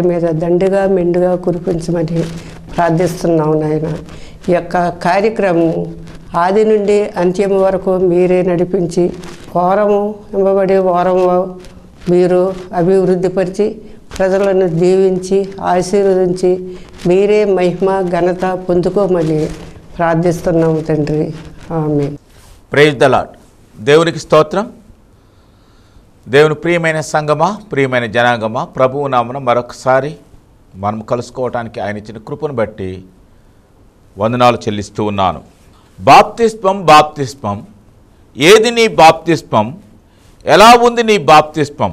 మీద దండిగా మెండుగా కురిపించమని ప్రార్థిస్తున్నాము నాయన. ఈ యొక్క కార్యక్రమం ఆది నుండి అంత్యం వరకు మీరే నడిపించి వారము ఇవ్వబడే వారము మీరు అభివృద్ధిపరిచి ప్రజలను దీవించి ఆశీర్వదించి మీరే మహిమ ఘనత పొందుకోమని ప్రార్థిస్తున్నాము తండ్రి. ఆమేన్. Praise the lord. దేవునికి స్తోత్రం. దేవుని ప్రియమైన సంగమా, ప్రియమైన జనాంగమా, ప్రభువు నామన మరొకసారి మనం కలుసుకోవటానికి ఆయన ఇచ్చిన కృపను బట్టి వందనాలు చెల్లిస్తూ ఉన్నాను. బాప్తిస్మం ఏది నీ బాప్తిస్మం? ఎలా ఉంది నీ బాప్తిస్మం?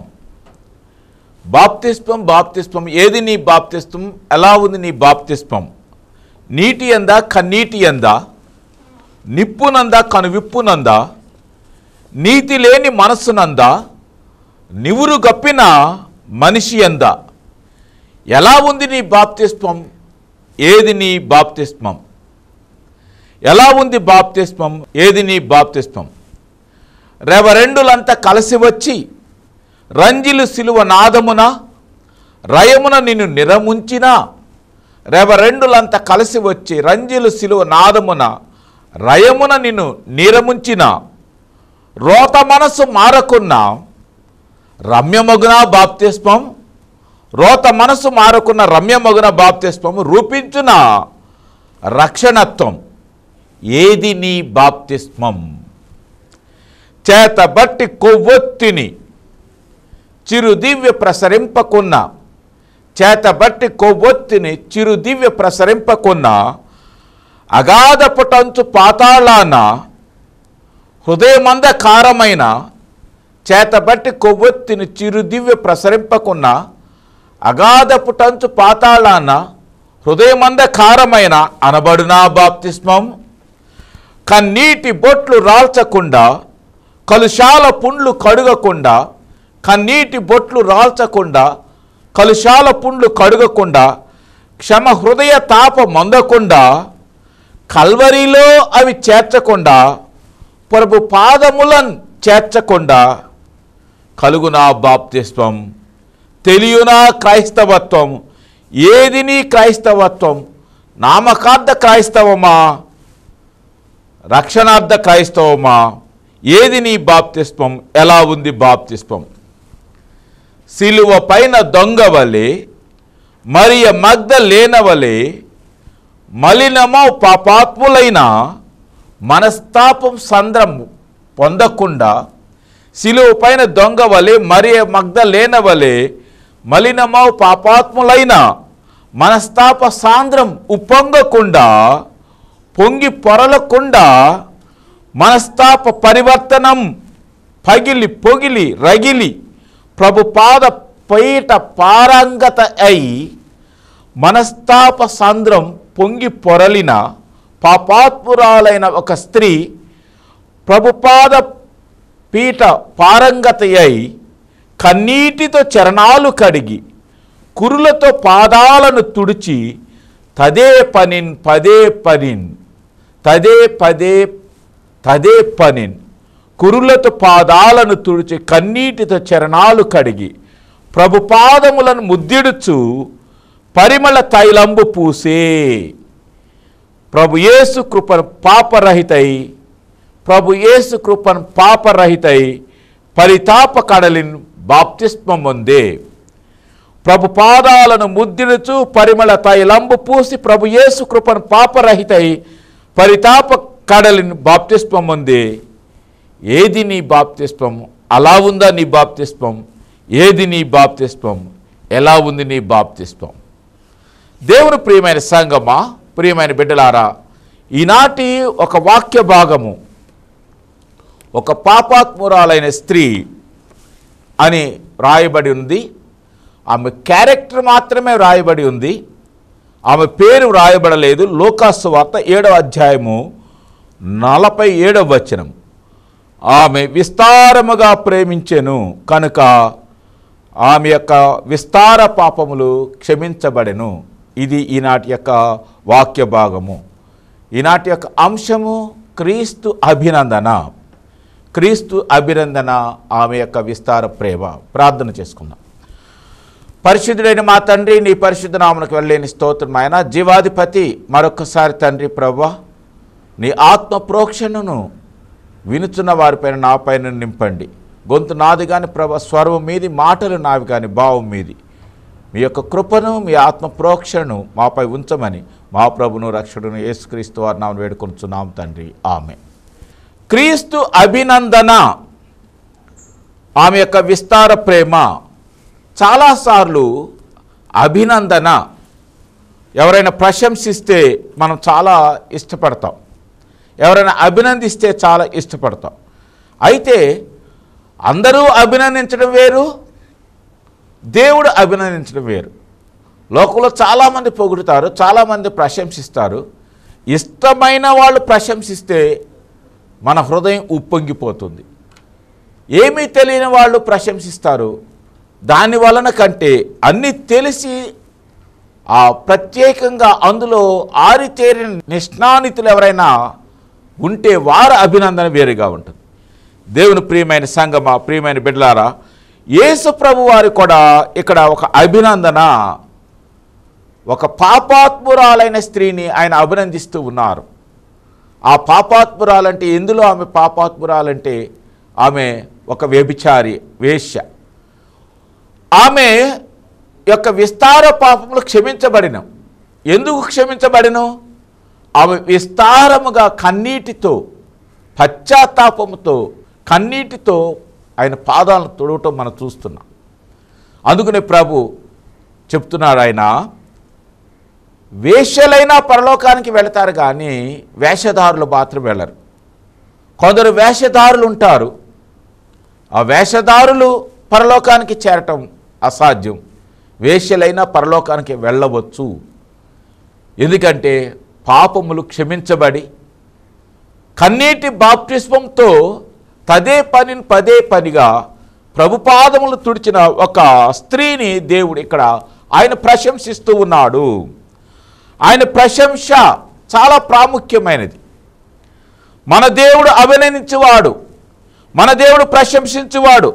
బాప్తిస్మం ఏది నీ బాప్తిస్మం? ఎలా ఉంది నీ బాప్తిస్మం? నీటి ఎందా, కన్నీటి ఎందా, నిప్పునందా, కనువిప్పునందా, నీతి లేని మనస్సునందా, నివురు గప్పిన మనిషి ఎందా? ఎలా ఉంది నీ బాప్తిస్మం? ఏది నీ బాప్తిస్మం? ఎలా ఉంది బాప్తిస్మం? ఏది నీ బాప్తిస్మం? రెవరెండులంతా కలిసి వచ్చి రంజిలు సిలువ నాదమున రయమున నిన్ను నిరముంచిన, రెవరెండులంతా కలిసి వచ్చి రంజిలు సిలువ నాదమున రయమున నిన్ను నిరముంచిన, రోత మనసు మారకున్న రమ్యమగున బాప్తిస్మం, రోత మనసు మారకున్న రమ్యమగున బాప్తిస్మం రూపించున రక్షణత్వం. ఏది నీ బాప్తిస్మం? చేతబట్టి కొవ్వొత్తిని చిరుదివ్య ప్రసరింపకున్న, చేతబట్టి కొవ్వొత్తిని చిరుదివ్య ప్రసరింపకున్న, అగాధపుటంచు పాతాళాన హృదయమందకారమైన, చేతబట్టి కొవ్వొత్తిని చిరుదివ్య ప్రసరింపకున్న, అగాధపుటంచు పాతాళాన హృదయమందకారమైన అనబడునా బాప్తిస్మం. కన్నీటి బొట్లు రాల్చకుండా, కలుషాల పుండ్లు కడుగకుండా, కన్నీటి బొట్లు రాల్చకుండా, కలుషాల పుండ్లు కడుగకుండా, క్షమ హృదయ తాప మొందకుండా, కల్వరిలో అవి చేర్చకుండా, ప్రభు పాదములను చేర్చకుండా కలుగునా బాప్తిస్మం. తెలియునా క్రైస్తవత్వం? ఏది నీ క్రైస్తవత్వం? నామకార్థ క్రైస్తవమా, రక్షణార్థ క్రైస్తవమా? ఏది నీ బాప్తిస్మం? ఎలా ఉంది బాప్తిస్మం? సిలువ పైన దొంగ వలె, మరియ మగ్దలేన వలె, మలినమో పాపాత్ములైన మనస్తాపం సంద్రం పొందకుండా, సిలువ పైన దొంగ వలె, మరియ మగ్దలేన వలె, మలినమో పాపాత్ములైన మనస్తాప సాంద్రం ఉప్పొంగకుండా, పొంగి పొరలకుండా, మనస్తాప పరివర్తనం పగిలి పొగిలి రగిలి ప్రభు పాద పైట పారంగత అయి, మనస్తాప సాంద్రం పొంగి పొరలిన పాపాత్మురాలైన ఒక స్త్రీ ప్రభుపాద పీఠ పారంగత అయి కన్నీటితో చరణాలు కడిగి కురులతో పాదాలను తుడిచి, తదే పనిన్ కురులతో పాదాలను తుడిచి కన్నీటితో చరణాలు కడిగి ప్రభుపాదములను ముద్దిడుచు పరిమళ తైలంబు పూసే. ప్రభు యేసు కృపను పాపరహితై పరితాప కడలిన్ బాప్తిస్మం పొందే. ప్రభు పాదాలను ముద్దిడుచు పరిమళ తైలంబు పూసి ప్రభు యేసు కృపను పాపరహితై పరితాప కడలిన్ బాప్తిస్మం పొందే. ఏది నీ బాప్తిస్మం? అలా ఉందా నీ బాప్తిస్మం? ఏది నీ బాప్తిస్మం? ఎలా ఉంది నీ బాప్తిస్మం? దేవుని ప్రియమైన సంగమా, ప్రియమైన బిడ్డలారా, ఈనాటి ఒక వాక్య భాగము ఒక పాపాత్మురాలైన స్త్రీ అని రాయబడి ఉంది. ఆమె క్యారెక్టర్ మాత్రమే రాయబడి ఉంది, ఆమె పేరు రాయబడలేదు. లూకాసు వార్త 7వ అధ్యాయము 47వ వచనం. ఆమె విస్తారముగా ప్రేమించెను కనుక ఆమె యొక్క విస్తార పాపములు క్షమించబడెను. ఇది ఈనాటి యొక్క వాక్య భాగము. ఈనాటి యొక్క అంశము క్రీస్తు అభినందన. ఆమె యొక్క విస్తార ప్రేమ. ప్రార్థన చేసుకుందాం. పరిశుద్ధుడైన మా తండ్రి, నీ పరిశుద్ధ నామమునకు వెళ్ళలేని స్తోత్రం ఆయన. జీవాధిపతి, మరొకసారి తండ్రి ప్రభువా, నీ ఆత్మ ప్రోక్షణను వినుచున్న వారిపైన నాపైన నింపండి. గొంతు నాది కానీ ప్రభు, స్వరం మీది, మాటలు నావి కానీ భావం మీది. మీ యొక్క కృపను, మీ ఆత్మ ప్రోక్షణను మాపై ఉంచమని మా ప్రభును రక్షకుడును యేసుక్రీస్తు వారి నామమున వేడుకొనుచున్నాం తండ్రి, ఆమేన్. క్రీస్తు అభినందన, ఆమె యొక్క విస్తార ప్రేమ. చాలాసార్లు అభినందన, ఎవరైనా ప్రశంసిస్తే మనం చాలా ఇష్టపడతాం, ఎవరైనా అభినందిస్తే చాలా ఇష్టపడతాం. అయితే అందరూ అభినందించడం వేరు, దేవుడు అభినందించడం వేరు. లోకంలో చాలామంది పొగుడుతారు, చాలామంది ప్రశంసిస్తారు. ఇష్టమైన వాళ్ళు ప్రశంసిస్తే మన హృదయం ఉప్పొంగిపోతుంది. ఏమీ తెలియని వాళ్ళు ప్రశంసిస్తారు. దాని వలన కంటే అన్నీ తెలిసి ప్రత్యేకంగా అందులో ఆరితేరిన నిష్ణానితులు ఎవరైనా ఉంటే వారి అభినందన వేరుగా ఉంటుంది. దేవుని ప్రియమైన సంగమా, ప్రియమైన బిడ్డలారా, యేసు ప్రభు వారు కూడా ఇక్కడ ఒక అభినందన, ఒక పాపాత్మురాలైన స్త్రీని ఆయన అభినందిస్తూ ఉన్నారు. ఆ పాపాత్మురాలంటే, ఎందులో ఆమె పాపాత్మురాలంటే ఆమె ఒక వ్యభిచారి, వేశ్య. ఆమె యొక్క విస్తార పాపములు క్షమించబడిన. ఎందుకు క్షమించబడిన? ఆమె విస్తారముగా కన్నీటితో, పశ్చాత్తాపముతో, కన్నీటితో ఆయన పాదాలను తొడవటం మనం చూస్తున్నాం. అందుకనే ప్రభు చెప్తున్నాడు, ఆయన వేశ్యలైనా పరలోకానికి వెళతారు కానీ వేషధారులు మాత్రం వెళ్ళరు. కొందరు వేషధారులు ఉంటారు, ఆ వేషధారులు పరలోకానికి చేరటం అసాధ్యం. వేశ్యలైనా పరలోకానికి వెళ్ళవచ్చు. ఎందుకంటే పాపములు క్షమించబడి కన్నీటి బాప్టిస్మంతో పదే పనిగా ప్రభుపాదములు తుడిచిన ఒక స్త్రీని దేవుడు ఇక్కడ ఆయన ప్రశంసిస్తూ ఉన్నాడు. ఆయన ప్రశంస చాలా ప్రాముఖ్యమైనది. మన దేవుడు అభినందించువాడు, మన దేవుడు ప్రశంసించువాడు,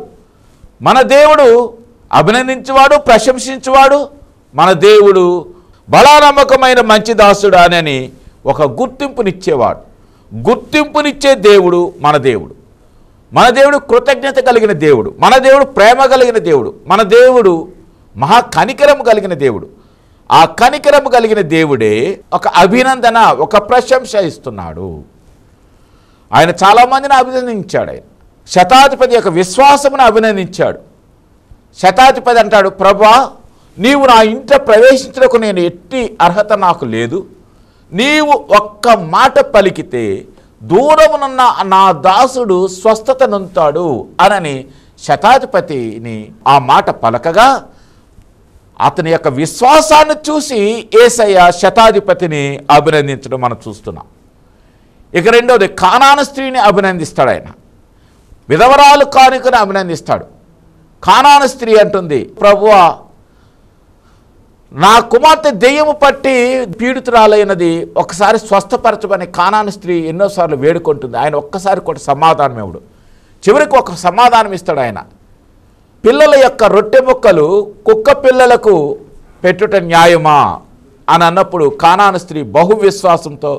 మన దేవుడు అభినందించువాడు, ప్రశంసించువాడు. మన దేవుడు బలానమ్మకమైన మంచి దాసుడు అని ఒక గుర్తింపునిచ్చేవాడు. గుర్తింపునిచ్చే దేవుడు మన దేవుడు. మన దేవుడు కృతజ్ఞత కలిగిన దేవుడు, మన దేవుడు ప్రేమ కలిగిన దేవుడు, మన దేవుడు మహా కనికరము కలిగిన దేవుడు. ఆ కనికరము కలిగిన దేవుడే ఒక అభినందన, ఒక ప్రశంస ఇస్తున్నాడు. ఆయన చాలామందిని అభినందించాడు. ఆయన శతాధిపతి యొక్క విశ్వాసమును అభినందించాడు. శతాధిపతి అంటాడు, ప్రభువా, నీవు నా ఇంట ప్రవేశించడానికి నేను ఎట్టి అర్హత నాకు లేదు. నీవు ఒక్క మాట పలికితే దూరమునున్న నా దాసుడు స్వస్థత నొందుతాడు అనని శతాధిపతిని ఆ మాట పలకగా అతని యొక్క విశ్వాసాన్ని చూసి యేసయ్య శతాధిపతిని అభినందించడం మనం చూస్తున్నాం. ఇక రెండవది, కానాను స్త్రీని అభినందిస్తాడు. ఆయన విధవరాలు కానుకను అభినందిస్తాడు. కానాను స్త్రీ అంటుంది, ప్రభువా, నా కుమార్తె దెయ్యము పట్టి పీడితురాలైనది, ఒకసారి స్వస్థపరచమని కానాను స్త్రీ ఎన్నోసార్లు వేడుకుంటుంది. ఆయన ఒక్కసారి కూడా సమాధానం ఇవ్వడు. చివరికి ఒక సమాధానం ఇస్తాడు. ఆయన పిల్లల యొక్క రొట్టె ముక్కలు కుక్క పిల్లలకు పెట్టుట న్యాయమా అని అన్నప్పుడు కానాను స్త్రీ బహు విశ్వాసంతో,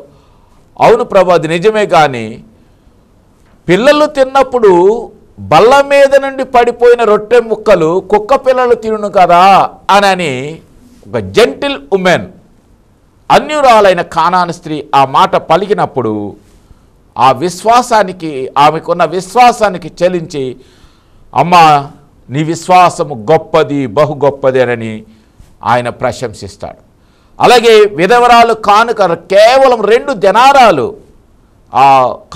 అవును ప్రభు, అది నిజమే, కానీ పిల్లలు తిన్నప్పుడు బల్ల మీద నుండి పడిపోయిన రొట్టె ముక్కలు కుక్క పిల్లలు తినును కదా అని ఒక జెంటిల్ ఉమెన్, అన్యురాలైన కానాను స్త్రీ ఆ మాట పలికినప్పుడు ఆ విశ్వాసానికి, ఆమెకున్న విశ్వాసానికి చెలించి, అమ్మా, నీ విశ్వాసము గొప్పది, బహు గొప్పది అని ఆయన ప్రశంసిస్తాడు. అలాగే విధవరాలు కానుకలు కేవలం 2 దెనారాలు ఆ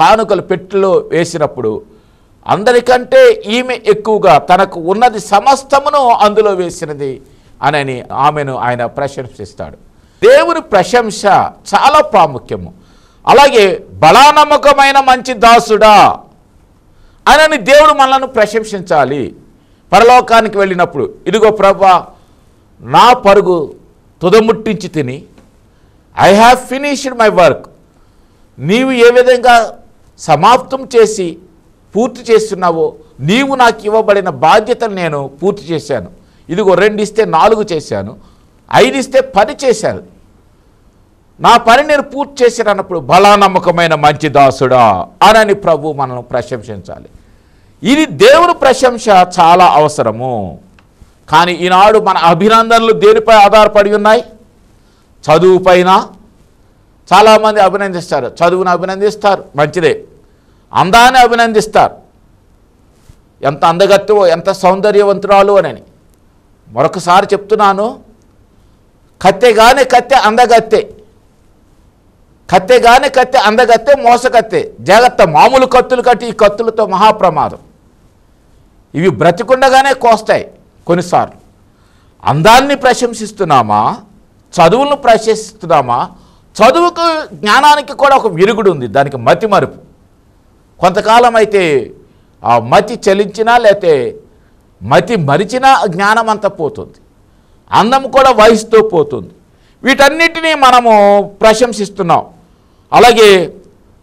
కానుకలు పెట్టెలో వేసినప్పుడు అందరికంటే ఈమె ఎక్కువగా తనకు ఉన్నది సమస్తమును అందులో వేసినది అని ఆమెను ఆయన ప్రశంసిస్తాడు. దేవుని ప్రశంస చాలా ప్రాముఖ్యము. అలాగే బలానమ్మకమైన మంచి దాసుడా అని దేవుడు మనల్ని ప్రశంసించాలి. పరలోకానికి వెళ్ళినప్పుడు, ఇదిగో ప్రభువా, నా పరుగు తుదముట్టించి తిని, I have finished my work. నీవు ఏ విధంగా సమాప్తం చేసి పూర్తి చేస్తున్నావో, నీవు నాకు ఇవ్వబడిన బాధ్యతను నేను పూర్తి చేశాను. ఇదిగో 2 ఇస్తే 4 చేశాను, 5 ఇస్తే 10 చేశాను, నా పని నేను పూర్తి చేశాను అన్నప్పుడు బలా నమ్మకమైన మంచి దాసుడా అని ప్రభు మనల్ని ప్రశంసించాలి. ఇది దేవుని ప్రశంస చాలా అవసరము. కానీ ఈనాడు మన అభినందనలు దేనిపై ఆధారపడి ఉన్నాయి? చదువు పైన. చాలామంది అభినందిస్తారు, చదువును అభినందిస్తారు, మంచిదే. అందాన్ని అభినందిస్తారు, ఎంత అందగత్తెవో, ఎంత సౌందర్యవంతురాలు అని. మరొకసారి చెప్తున్నాను, కత్తెగానే కత్తె అందగత్తె, కత్తెగానే కత్తె అందగత్తె మోసకత్తె. జాగ్రత్త, మామూలు కత్తులు కట్టి ఈ కత్తులతో మహాప్రమాదం. ఇవి బ్రతికుండగానే కోస్తాయి. కొన్నిసార్లు అందాన్ని ప్రశంసిస్తున్నామా, చదువులను ప్రశంసిస్తున్నామా? చదువుకు జ్ఞానానికి కూడా ఒక విరుగుడు ఉంది, దానికి మతి మరుపు. కొంతకాలం అయితే ఆ మతి చలించినా లేతే మతి మరిచినా జ్ఞానం అంతా పోతుంది, అందం కూడా వయసుతో పోతుంది. వీటన్నిటినీ మనము ప్రశంసిస్తున్నాం. అలాగే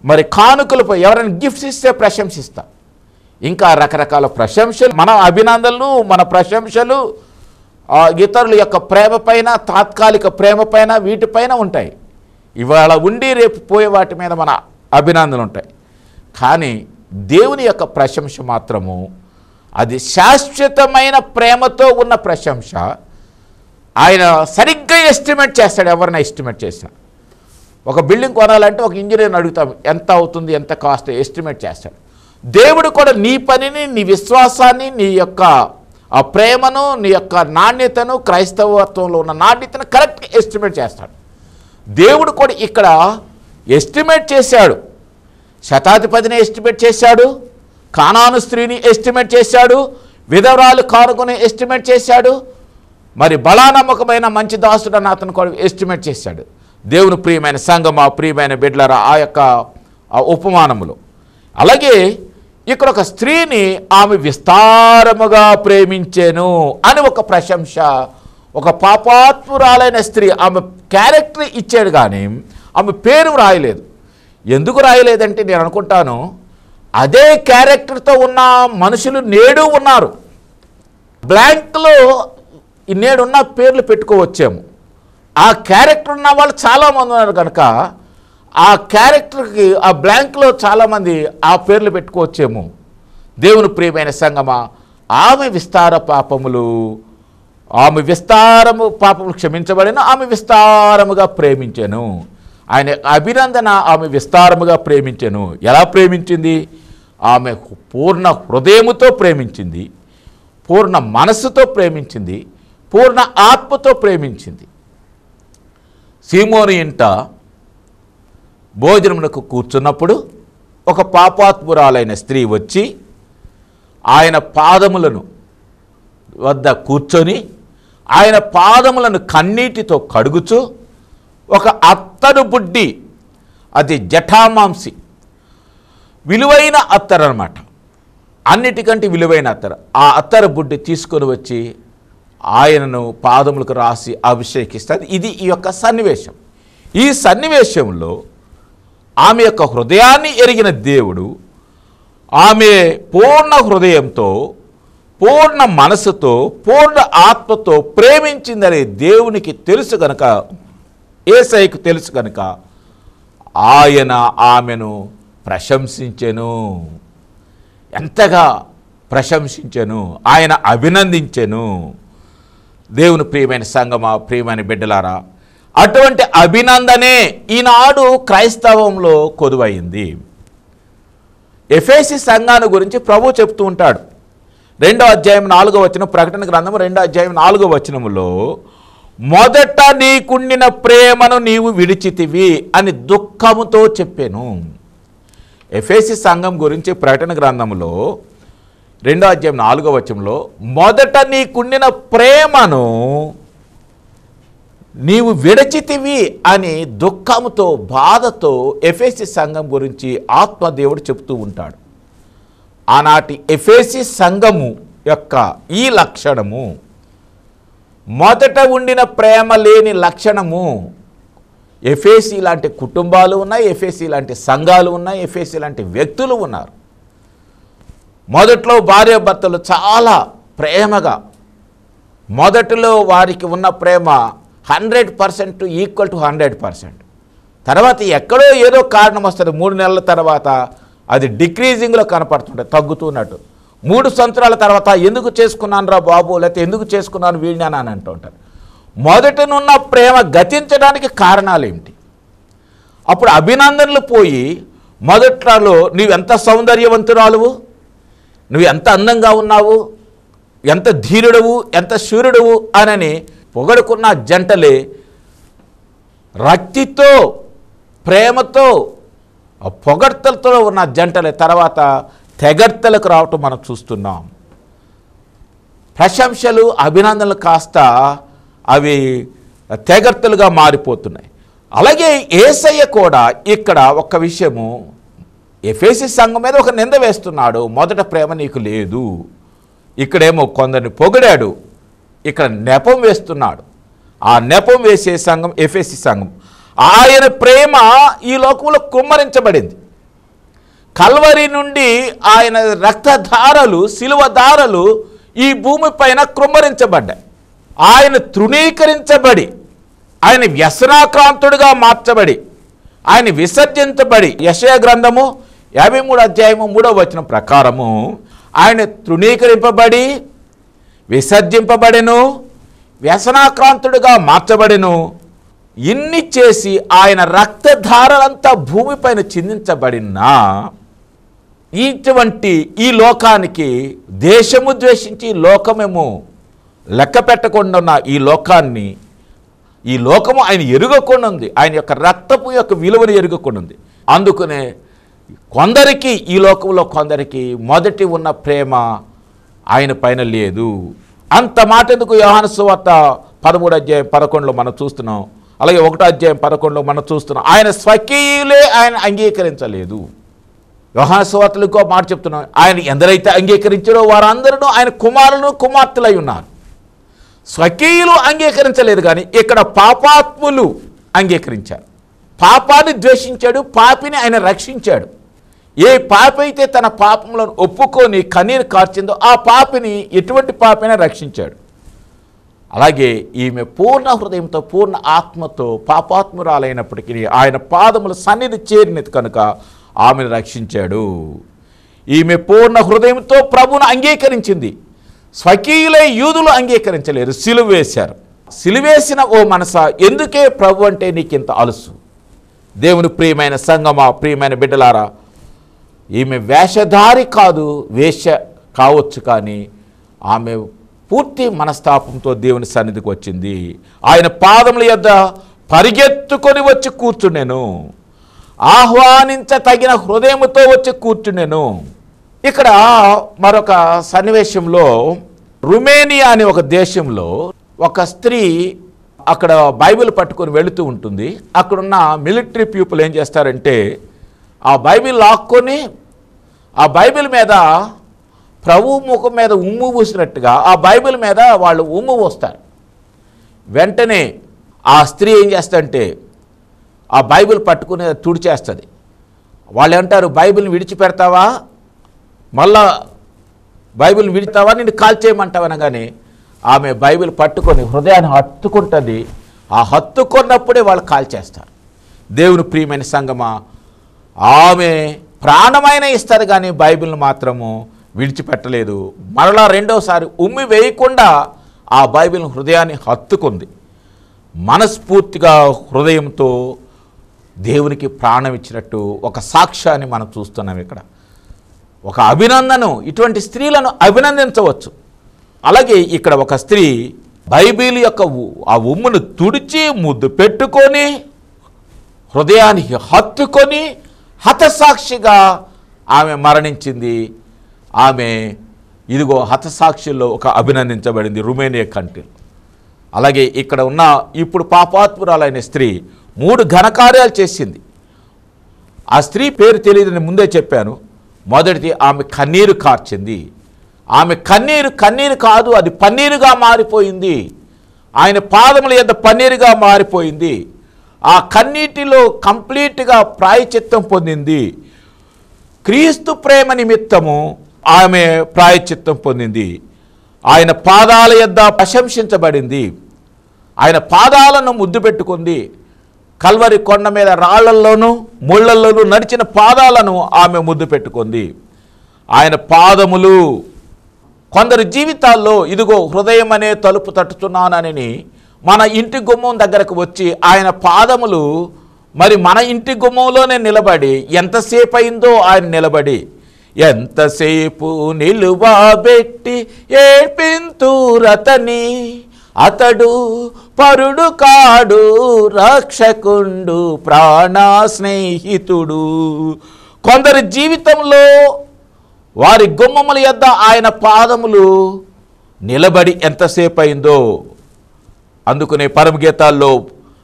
మరి కానుకలపై ఎవరైనా గిఫ్ట్స్ ఇస్తే ప్రశంసిస్తాం. ఇంకా రకరకాల ప్రశంసలు, మన అభినందనలు, మన ప్రశంసలు ఇతరుల యొక్క ప్రేమ పైన, తాత్కాలిక ప్రేమ పైన, వీటిపైన ఉంటాయి. ఇవాళ ఉండి రేపు పోయే వాటి మీద మన అభినందనలు ఉంటాయి. కానీ దేవుని యొక్క ప్రశంస మాత్రము అది శాశ్వతమైన ప్రేమతో ఉన్న ప్రశంస. ఆయన సరిగ్గా ఎస్టిమేట్ చేస్తాడు. ఎవరైనా ఎస్టిమేట్ చేసినా, ఒక బిల్డింగ్ కొనాలంటే ఒక ఇంజనీర్ని అడుగుతాం, ఎంత అవుతుంది, ఎంత కాస్ట్, ఎస్టిమేట్ చేస్తాడు. దేవుడు కూడా నీ పనిని, నీ విశ్వాసాన్ని, నీ యొక్క ఆ ప్రేమను, నీ యొక్క నాణ్యతను, క్రైస్తవత్వంలో ఉన్న నాణ్యతను కరెక్ట్గా ఎస్టిమేట్ చేస్తాడు. దేవుడు కూడా ఇక్కడ ఎస్టిమేట్ చేశాడు. శతాధిపతిని ఎస్టిమేట్ చేశాడు, కానాను స్త్రీని ఎస్టిమేట్ చేశాడు, విధవరాలు కానుకొని ఎస్టిమేట్ చేశాడు, మరి బలానమ్మకమైన మంచి దాసుడు అని అతను కూడా ఎస్టిమేట్ చేశాడు. దేవుని ప్రియమైన సంగమా, ప్రియమైన బిడ్డలారా, ఆ యొక్క ఉపమానములు. అలాగే ఇక్కడ ఒక స్త్రీని ఆమె విస్తారముగా ప్రేమించెను అని ఒక ప్రశంస. ఒక పాపాత్మురాలైన స్త్రీ, ఆమె క్యారెక్టర్ ఇచ్చాడు కానీ ఆమె పేరు రాయలేదు. ఎందుకు రాయలేదంటే నేను అనుకుంటాను, అదే క్యారెక్టర్తో ఉన్న మనుషులు నేడు ఉన్నారు. బ్లాంక్లో నేడున్న పేర్లు పెట్టుకోవచ్చేమో. ఆ క్యారెక్టర్ ఉన్న వాళ్ళు చాలామంది ఉన్నారు కనుక ఆ క్యారెక్టర్కి ఆ బ్లాంక్లో చాలామంది ఆ పేర్లు పెట్టుకోవచ్చేమో. దేవుని ప్రియమైన సంగమా, ఆమె విస్తార పాపములు, ఆమె విస్తారము పాపములు క్షమించబడిన, ఆమె విస్తారముగా ప్రేమించెను. ఆయన అభినందన, ఆమె విస్తారముగా ప్రేమించెను. ఎలా ప్రేమించింది? ఆమె పూర్ణ హృదయముతో ప్రేమించింది, పూర్ణ మనస్సుతో ప్రేమించింది, పూర్ణ ఆత్మతో ప్రేమించింది. సీమోను ఇంట భోజనమునకు కూర్చున్నప్పుడు ఒక పాపాత్మురాలైన స్త్రీ వచ్చి ఆయన పాదములను వద్ద కూర్చొని ఆయన పాదములను కన్నీటితో కడుగుచు ఒక అత్తరు బుడ్డి, అది జటామాంసి, విలువైన అత్తరు అన్నమాట, అన్నిటికంటే విలువైన అత్తరు. ఆ అత్తరు బుడ్డి తీసుకొని వచ్చి ఆయనను పాదములకు రాసి అభిషేకిస్తుంది. ఇది ఈ యొక్క సన్నివేశం. ఈ సన్నివేశంలో ఆమె యొక్క హృదయాన్ని ఎరిగిన దేవుడు ఆమె పూర్ణ హృదయంతో, పూర్ణ మనసుతో, పూర్ణ ఆత్మతో ప్రేమించిందని దేవునికి తెలుసు కనుక, యేసయ్యకు తెలుసు కనుక ఆయన ఆమెను ప్రశంసించెను. ఎంతగా ప్రశంసించెను, ఆయన అభినందించెను. దేవుని ప్రియమైన సంగమా, ప్రియమైన బిడ్డలారా, అటువంటి అభినందనే ఈనాడు క్రైస్తవంలో కొదువైంది. ఎఫెసీ సంఘాన్ని గురించి ప్రభు చెప్తూ ఉంటాడు. 2వ అధ్యాయం 4వ వచనం, ప్రకటన గ్రంథము 2వ అధ్యాయం 4వ వచనములో, మొదట నీకుండిన ప్రేమను నీవు విడిచితివి అని దుఃఖముతో చెప్పాను. ఎఫెసీ సంఘం గురించి ప్రకటన గ్రంథములో 2వ అధ్యాయం 4వ వచనంలో, మొదట నీకుండిన ప్రేమను నీవు విడచితివి అని దుఃఖముతో, బాధతో ఎఫెసీ సంఘం గురించి ఆత్మదేవుడు చెప్తూ ఉంటాడు. ఆనాటి ఎఫెసీ సంఘము యొక్క ఈ లక్షణము, మొదట ఉండిన ప్రేమ లేని లక్షణము. ఎఫెసీ లాంటి కుటుంబాలు ఉన్నాయి, ఎఫెసీ లాంటి సంఘాలు ఉన్నాయి, ఎఫెసీ లాంటి వ్యక్తులు ఉన్నారు. మొదట్లో భార్యాభర్తలు చాలా ప్రేమగా మొదటిలో వారికి ఉన్న ప్రేమ 100% ఈక్వల్ టు 100%. తర్వాత ఎక్కడో ఏదో కారణం వస్తుంది. 3 నెలల తర్వాత అది డిక్రీజింగ్లో కనపడుతుంటుంది, తగ్గుతున్నట్టు. 3 సంవత్సరాల తర్వాత ఎందుకు చేసుకున్నాను రా బాబు, లేకపోతే ఎందుకు చేసుకున్నాను వీడిని అని అంటూ ఉంటారు. మొదటనున్న ప్రేమ గతించడానికి కారణాలు ఏమిటి? అప్పుడు అభినందనలు పోయి మొదట్లో నువ్వెంత సౌందర్యవంతురాలువు, నువ్వు ఎంత అందంగా ఉన్నావు, ఎంత ధీరుడవు, ఎంత శూరుడవు అని పొగడుకున్న జంటలే రక్తితో ప్రేమతో పొగడ్తలతో ఉన్న జంటలే తర్వాత తెగడ్తలకు రావటం మనం చూస్తున్నాం. ప్రశంసలు అభినందనలు కాస్త అవి తెగడ్తలుగా మారిపోతున్నాయి. అలాగే యేసయ్య కూడా ఇక్కడ ఒక విషయము ఎఫెసీ సంఘం మీద ఒక నింద వేస్తున్నాడు. మొదట ప్రేమ నీకు లేదు. ఇక్కడేమో కొందరిని పొగిడాడు, ఇక్కడ నెపం వేస్తున్నాడు. ఆ నెపం వేసే సంఘం ఎఫెసీ సంఘం. ఆయన ప్రేమ ఈ లోకంలో కుమ్మరించబడింది. కల్వరి నుండి ఆయన రక్తధారలు, శిలువ ధారలు ఈ భూమిపైన కుమ్మరించబడ్డాయి. ఆయన తృణీకరించబడి, ఆయన వ్యసనాక్రాంతుడిగా మార్చబడి, ఆయన విసర్జించబడి, యెషయా గ్రంథము 53 అధ్యాయము 3వ వచనం ప్రకారము ఆయన తృణీకరింపబడి, విసర్జింపబడెను, వ్యసనాక్రాంతుడిగా మార్చబడెను. ఇన్ని చేసి ఆయన రక్తధారలంతా భూమిపైన చిందించబడినా ఇటువంటి ఈ లోకానికి దేశము ద్వేషించి లోకమేమో లెక్క పెట్టకుండా ఉన్న ఈ లోకము ఆయన ఎరుగకుండా ఉంది. ఆయన యొక్క రక్తపు యొక్క విలువను ఎరుగకుండా ఉంది. అందుకనే కొందరికి, ఈ లోకంలో కొందరికి మొదటి ఉన్న ప్రేమ ఆయన పైన లేదు. అంత మాట ఎందుకు? యోహాను సువార్త 13 అధ్యాయం 11లో మనం చూస్తున్నాం. అలాగే 1 అధ్యాయం 11లో మనం చూస్తున్నాం. ఆయన స్వకీయులే ఆయన అంగీకరించలేదు. యోహాను సువార్తలో ఇంకో మాట చెప్తున్నాం, ఆయన ఎందరైతే అంగీకరించారో వారందరూ ఆయన కుమారులు కుమార్తెలై ఉన్నారు. స్వకీయులు అంగీకరించలేదు, కానీ ఇక్కడ పాపాత్ములు అంగీకరించారు. పాపాన్ని ద్వేషించాడు, పాపిని ఆయన రక్షించాడు. ఏ పాపి అయితే తన పాపములను ఒప్పుకొని కన్నీరు కార్చిందో ఆ పాపిని, ఎటువంటి పాపైనా రక్షించాడు. అలాగే ఈమె పూర్ణ హృదయంతో పూర్ణ ఆత్మతో పాపాత్మురాలైనప్పటికీ ఆయన పాదముల సన్నిధి చేరినది కనుక ఆమెను రక్షించాడు. ఈమె పూర్ణ హృదయంతో ప్రభువును అంగీకరించింది. స్వకీయులే యూదులు అంగీకరించలేరు, సిలువ వేశారు. సిలువేసిన ఓ మనసా, ఎందుకే ప్రభు అంటే నీకింత అలుసు? దేవుని ప్రియమైన సంగమా, ప్రియమైన బిడ్డలారా, ఈమె వేషధారి కాదు, వేశ్య కావచ్చు, కానీ ఆమె పూర్తి మనస్తాపంతో దేవుని సన్నిధికి వచ్చింది. ఆయన పాదముల యొద్ద పరిగెత్తుకొని వచ్చి కూర్చునేను, ఆహ్వానించ తగిన హృదయముతో వచ్చి కూర్చునేను. ఇక్కడ మరొక సన్నివేశంలో రుమేనియా అనే ఒక దేశంలో ఒక స్త్రీ అక్కడ బైబిల్ పట్టుకొని వెళుతూ ఉంటుంది. అక్కడున్న మిలిటరీ పీపుల్ ఏం చేస్తారంటే ఆ బైబిల్ లాక్కొని ఆ బైబిల్ మీద ప్రభు ముఖం మీద ఉమ్ము పూసినట్టుగా ఆ బైబిల్ మీద వాళ్ళు ఉమ్ము పోస్తారు. వెంటనే ఆ స్త్రీ ఏం చేస్తారంటే ఆ బైబిల్ పట్టుకుని తుడిచేస్తుంది. వాళ్ళు అంటారు, బైబిల్ని విడిచిపెడతావా, మళ్ళా బైబిల్ విడతావా, నిన్ను కాల్చేయమంటావు అనగానే ఆమె బైబిల్ పట్టుకొని హృదయాన్ని హత్తుకుంటుంది. ఆ హత్తుకున్నప్పుడే వాళ్ళు కాల్చేస్తారు. దేవుని ప్రియమైన సంగమా, ఆమె ప్రాణమైన ఇస్తారు కానీ బైబిల్ని మాత్రము విడిచిపెట్టలేదు. మరలా రెండోసారి ఉమ్మి వేయకుండా ఆ బైబిల్ హృదయాన్ని హత్తుకుంది. మనస్ఫూర్తిగా హృదయంతో దేవునికి ప్రాణం ఇచ్చినట్టు ఒక సాక్ష్యాన్ని మనం చూస్తున్నాం. ఇక్కడ ఒక అభినందన, ఇటువంటి స్త్రీలను అభినందించవచ్చు. అలాగే ఇక్కడ ఒక స్త్రీ బైబిల్ యొక్క ఆ ఉమ్మును తుడిచి ముద్దు పెట్టుకొని హృదయానికి హత్తుకొని హతసాక్షిగా ఆమె మరణించింది. ఆమె ఇదిగో హతసాక్షుల్లో ఒక అభినందించబడింది రుమేనియా కంట్రీ. అలాగే ఇక్కడ ఉన్న ఇప్పుడు పాపాత్మురాలైన స్త్రీ 3 ఘనకార్యాలు చేసింది. ఆ స్త్రీ పేరు తెలియదని ముందే చెప్పాను. మొదటిది, ఆమె కన్నీరు కార్చింది. ఆమె కన్నీరు కాదు, అది పన్నీరుగా మారిపోయింది. ఆయన పాదముల యొద్ద పన్నీరుగా మారిపోయింది. ఆ కన్నీటిలో కంప్లీట్గా ప్రాయశ్చిత్తం పొందింది. క్రీస్తు ప్రేమ నిమిత్తము ఆమె ప్రాయశ్చిత్తం పొందింది. ఆయన పాదాల యొద్ద ప్రశంసించబడింది. ఆయన పాదాలను ముద్దు పెట్టుకుంది. కల్వరి కొండ మీద రాళ్లల్లోనూ ముళ్ళల్లోనూ నడిచిన పాదాలను ఆమె ముద్దు పెట్టుకుంది. ఆయన పాదములు కొందరి జీవితాల్లో ఇదిగో హృదయం అనే తలుపు తట్టుతున్నానని మన ఇంటి గుమ్మం దగ్గరకు వచ్చి ఆయన పాదములు మరి మన ఇంటి గుమ్మంలోనే నిలబడి ఎంతసేపు అయిందో ఆయన నిలబడి ఎంతసేపు నిలువబెట్టి ఏడ్పింతురతని అతడు పరుడు కాడు రక్షకుండు ప్రాణ స్నేహితుడు. కొందరి జీవితంలో వారి గుమ్మముల యొద్ద ఆయన పాదములు నిలబడి ఎంతసేపు అయిందో. అందుకనే పరమగీతాల్లో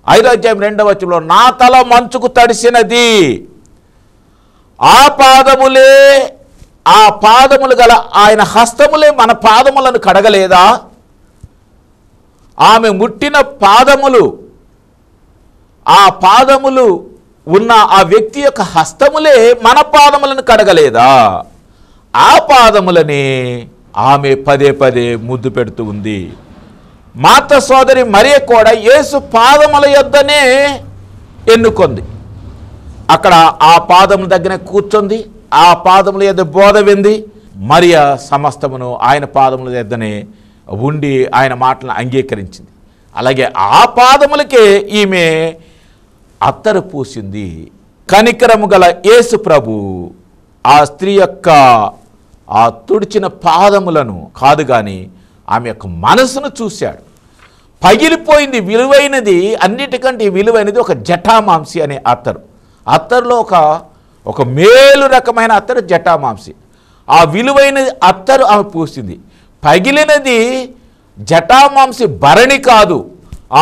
5వ అధ్యాయం 2వ వచనంలో నా తల మంచుకు తడిసినది, ఆ పాదములు గల ఆయన హస్తములే మన పాదములను కడగలేదా? ఆమె ముట్టిన పాదములు, ఆ పాదములు ఉన్న ఆ వ్యక్తి యొక్క హస్తములే మన పాదములను కడగలేదా? ఆ పాదములని ఆమె పదే పదే ముద్దు పెడుతూ ఉంది. మాత సోదరి మరియ కూడా యేసు పాదముల యొద్దనే ఎన్నుకుంది. అక్కడ ఆ పాదముల దగ్గర కూర్చుంది, ఆ పాదముల యొద్ద బోధ వింది. మరియ సమస్తమును ఆయన పాదముల యొద్దనే ఉండి ఆయన మాటలను అంగీకరించింది. అలాగే ఆ పాదములకే ఈమె అత్తరు పూసింది. కనికరము గల యేసు ప్రభు ఆ స్త్రీ యొక్క ఆ తుడిచిన పాదములను కాదు కానీ ఆమె యొక్క మనసును చూశాడు. పగిలిపోయింది. విలువైనది, అన్నిటికంటే విలువైనది ఒక జటామాంసి అనే అత్తరులో ఒక మేలు రకమైన అత్తరు జటామాంసి. ఆ విలువైన అత్తరు ఆమె పూసింది. పగిలినది జటామాంసి భరణి కాదు,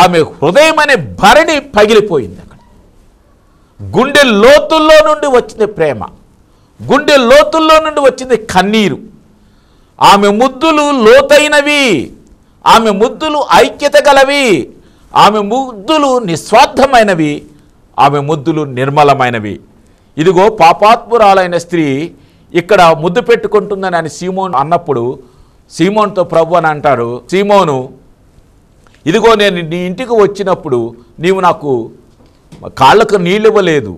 ఆమె హృదయం అనే భరణి పగిలిపోయింది. అక్కడ గుండె లోతుల్లో నుండి వచ్చింది ప్రేమ, గుండె లోతుల్లో నుండి వచ్చింది కన్నీరు. ఆమె ముద్దులు లోతైనవి, ఆమె ముద్దులు ఐక్యత గలవి, ఆమె ముద్దులు నిస్వార్థమైనవి, ఆమె ముద్దులు నిర్మలమైనవి. ఇదిగో పాపాత్మురాలైన స్త్రీ ఇక్కడ ముద్దు పెట్టుకుంటుందని అని సీమోను అన్నప్పుడు సీమోన్తో ప్రభు అని అంటారు, సీమోను ఇదిగో నేను నీ ఇంటికి వచ్చినప్పుడు నీవు నాకు కాళ్ళకు నీళ్ళు ఇవ్వలేదు,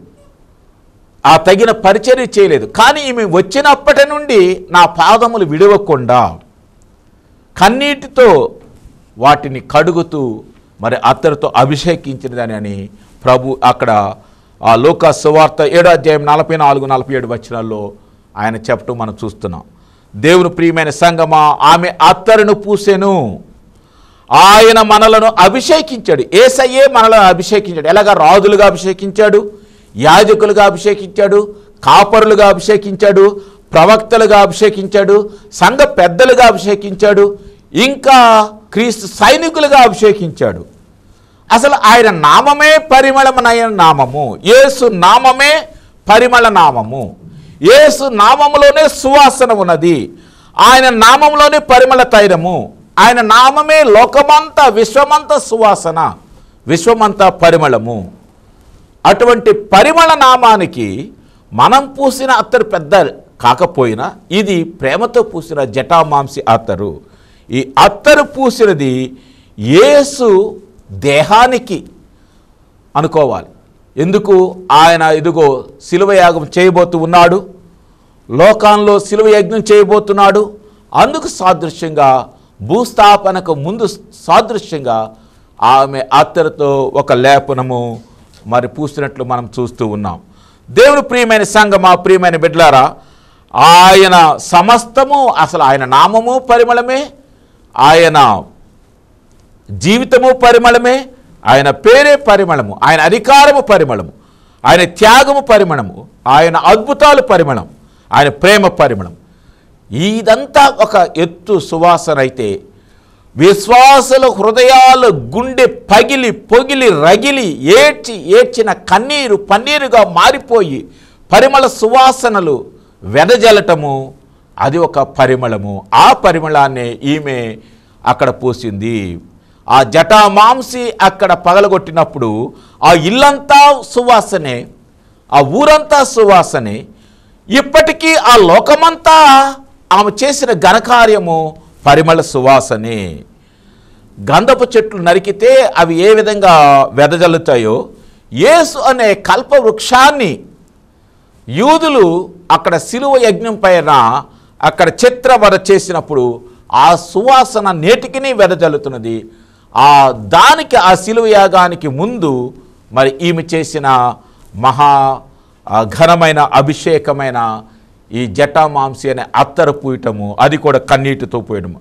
ఆ తగిన పరిచర్య చేయలేదు. కానీ ఈమె వచ్చినప్పటి నుండి నా పాదములు విడవకుండా కన్నీటితో వాటిని కడుగుతూ మరి అత్తరుతో అభిషేకించినదని అని ప్రభు అక్కడ ఆ లోకా సువార్త 7వ అధ్యాయం 44-47 వచనాల్లో ఆయన చెప్పటం మనం చూస్తున్నాం. దేవుని ప్రియమైన సంగమా, ఆమె అత్తరును పూసెను. ఆయన మనలను అభిషేకించాడు. యేసయ్యే మనలను అభిషేకించాడు. ఎలాగా? రాజులుగా అభిషేకించాడు, యాజకులుగా అభిషేకించాడు, కాపరులుగా అభిషేకించాడు, ప్రవక్తలుగా అభిషేకించాడు, సంఘ పెద్దలుగా అభిషేకించాడు, ఇంకా క్రీస్తు సైనికులుగా అభిషేకించాడు. అసలు ఆయన నామమే పరిమళమైన నామము. యేసు నామమే పరిమళ నామము. యేసు నామములోనే సువాసన ఉన్నది. ఆయన నామంలోనే పరిమళ తైలము. ఆయన నామమే లోకమంతా విశ్వమంతా సువాసన, విశ్వమంతా పరిమళము. అటువంటి పరిమళ నామానికి మనం పూసిన అత్తరు పెద్ద కాకపోయినా ఇది ప్రేమతో పూసిన జటామాంసి అత్తరు. ఈ అత్తరు పూసినది యేసు దేహానికి అనుకోవాలి. ఎందుకు? ఆయన ఇదిగో శిలువ యాగం చేయబోతూ ఉన్నాడు, లోకంలో శిలువ యజ్ఞం చేయబోతున్నాడు. అందుకు సాదృశ్యంగా భూస్థాపనకు ముందు సాదృశ్యంగా ఆమె అత్తరుతో ఒక లేపనము మరి పూసినట్లు మనం చూస్తూ ఉన్నాం. దేవుని ప్రియమైన సంగమా, ప్రియమైన బిడ్డలారా, ఆయన సమస్తము, అసలు ఆయన నామము పరిమళమే, ఆయన జీవితము పరిమళమే, ఆయన పేరే పరిమళము, ఆయన అధికారము పరిమళము, ఆయన త్యాగము పరిమళము, ఆయన అద్భుతాలు పరిమళం, ఆయన ప్రేమ పరిమళం. ఇదంతా ఒక ఎత్తు సువాసన అయితే విశ్వాసుల హృదయాలు గుండె పగిలి పొగిలి రగిలి ఏడ్చిన కన్నీరు పన్నీరుగా మారిపోయి పరిమళ సువాసనలు వెదజల్లటము, అది ఒక పరిమళము. ఆ పరిమళాన్ని ఈమె అక్కడ పూసింది. ఆ జటామాంసి అక్కడ పగలగొట్టినప్పుడు ఆ ఇల్లంతా సువాసనే, ఆ ఊరంతా సువాసనే. ఇప్పటికీ ఆ లోకమంతా ఆమె చేసిన ఘనకార్యము పరిమళ సువాసనే. గంధపు చెట్లు నరికితే అవి ఏ విధంగా వెదజల్లుతాయో, యేసు అనే కల్పవృక్షాన్ని యూదులు అక్కడ శిలువ యజ్ఞం పైన అక్కడ చిత్రవధ చేసినప్పుడు ఆ సువాసన నేటికిని వెదజల్లుతున్నది. దానికి ఆ శిలువ యాగానికి ముందు మరి ఈమె చేసిన మహా ఘనమైన అభిషేకమైన ఈ జటామాంసి అనే అత్తరు పూయటము, అది కూడా కన్నీటితో పూయడము.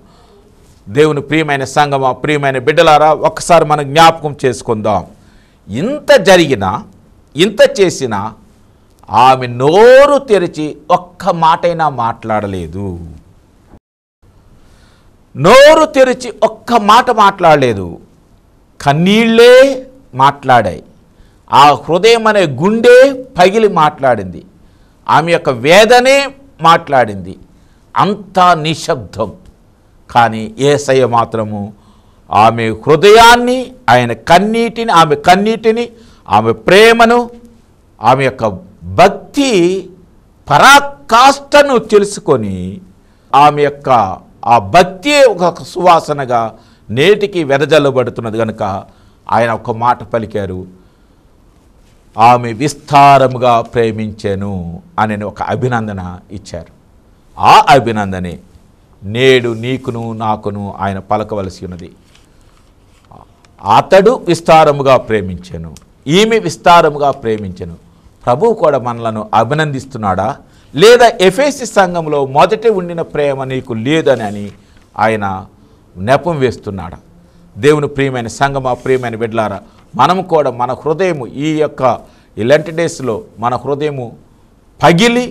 దేవుని ప్రియమైన సంగమా, ప్రియమైన బిడ్డలారా, ఒక్కసారి మనం జ్ఞాపకం చేసుకుందాం. ఇంత జరిగినా, ఇంత చేసినా ఆమె నోరు తెరిచి ఒక్క మాటైనా మాట్లాడలేదు. నోరు తెరిచి ఒక్క మాట మాట్లాడలేదు. కన్నీళ్ళే మాట్లాడాయి. ఆ హృదయం అనే గుండె పగిలి మాట్లాడింది. ఆమె యొక్క వేదనే మాట్లాడింది. అంతా నిశ్శబ్దం. కానీ యేసయ్య మాత్రము ఆమె హృదయాన్ని, ఆయన కన్నీటిని, ఆమె కన్నీటిని, ఆమె ప్రేమను, ఆమె యొక్క భక్తి పరాకాష్ఠను తెలుసుకొని ఆమె యొక్క ఆ భక్తి ఒక సువాసనగా నేటికి వెదజల్లబడుతున్నది కనుక ఆయన ఒక మాట పలికారు, ఆమె విస్తారముగా ప్రేమించెను అని ఒక అభినందన ఇచ్చారు. ఆ అభినందనే నేడు నీకును నాకును ఆయన పలకవలసి ఉన్నది. అతడు విస్తారముగా ప్రేమించెను, ఈమె విస్తారముగా ప్రేమించెను. ప్రభువు కూడా మనలను అభినందిస్తున్నాడా, లేదా ఎఫెసీ సంఘంలో మొదట ఉండిన ప్రేమ నీకు లేదని ఆయన నెపం వేస్తున్నాడా? దేవుని ప్రియమైన సంఘమా, ప్రియమైన బిడ్డలారా, మనము కూడా మన హృదయము ఈ లెంట్ డేస్లో మన హృదయము పగిలి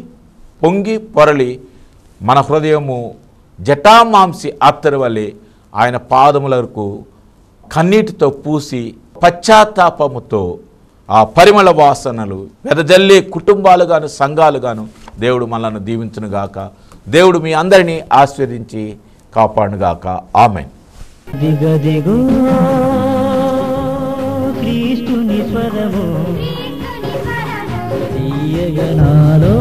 పొంగి పొరలి మన హృదయము జటామాంసి అత్తరు వలె ఆయన పాదములకు కన్నీటితో పూసి పశ్చాత్తాపముతో ఆ పరిమళ వాసనలు వెదజల్లే కుటుంబాలుగాను సంఘాలుగాను దేవుడు మనల్ని దీవించునుగాక. దేవుడు మీ అందరినీ ఆశీర్వదించి కాపాడునుగాక. ఆమేన్. దిగదిగో క్రీస్తుని స్వరము తీయగ నాలో